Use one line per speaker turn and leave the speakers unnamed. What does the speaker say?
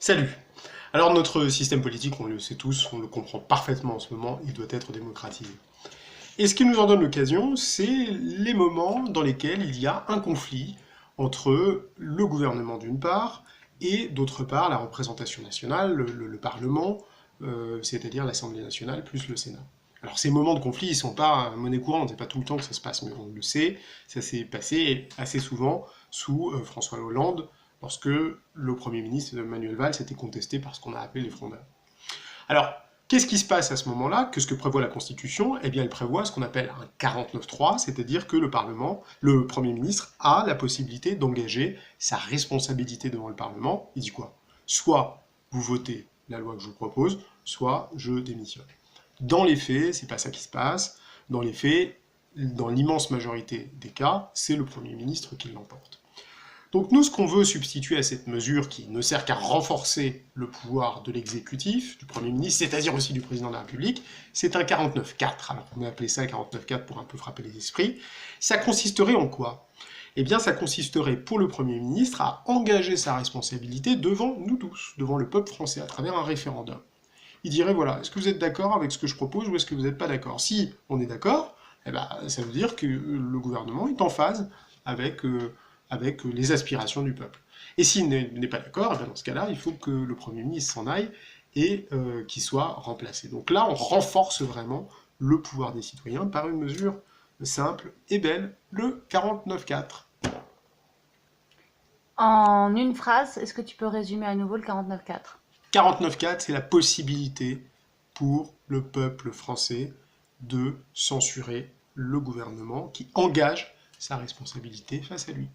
Salut! Alors notre système politique, on le sait tous, on le comprend parfaitement en ce moment, il doit être démocratisé. Et ce qui nous en donne l'occasion, c'est les moments dans lesquels il y a un conflit entre le gouvernement d'une part et d'autre part la représentation nationale, le Parlement, c'est-à-dire l'Assemblée nationale plus le Sénat. Alors ces moments de conflit, ils ne sont pas monnaie courante, c'est pas tout le temps que ça se passe, mais on le sait, ça s'est passé assez souvent sous François Hollande, lorsque le Premier ministre Manuel Valls était contesté par ce qu'on a appelé les frondeurs. Alors, qu'est-ce qui se passe à ce moment-là? Que ce que prévoit la Constitution? Eh bien, elle prévoit ce qu'on appelle un 49.3, c'est-à-dire que le Parlement, le Premier ministre, a la possibilité d'engager sa responsabilité devant le Parlement. Il dit quoi? Soit vous votez la loi que je vous propose, soit je démissionne. Dans les faits, c'est pas ça qui se passe. Dans les faits, dans l'immense majorité des cas, c'est le Premier ministre qui l'emporte. Donc nous, ce qu'on veut substituer à cette mesure qui ne sert qu'à renforcer le pouvoir de l'exécutif, du Premier ministre, c'est-à-dire aussi du Président de la République, c'est un 49.4. Alors on a appelé ça 49.4 pour un peu frapper les esprits. Ça consisterait en quoi? Eh bien ça consisterait pour le Premier ministre à engager sa responsabilité devant nous tous, devant le peuple français, à travers un référendum. Il dirait, voilà, est-ce que vous êtes d'accord avec ce que je propose ou est-ce que vous n'êtes pas d'accord? Si on est d'accord, eh ben, ça veut dire que le gouvernement est en phase avec, avec les aspirations du peuple. Et s'il n'est pas d'accord, eh ben, dans ce cas-là, il faut que le Premier ministre s'en aille et qu'il soit remplacé. Donc là, on renforce vraiment le pouvoir des citoyens par une mesure simple et belle, le 49.4.
En une phrase, est-ce que tu peux résumer à nouveau le 49.4?
49.4, c'est la possibilité pour le peuple français de censurer le gouvernement qui engage sa responsabilité face à lui.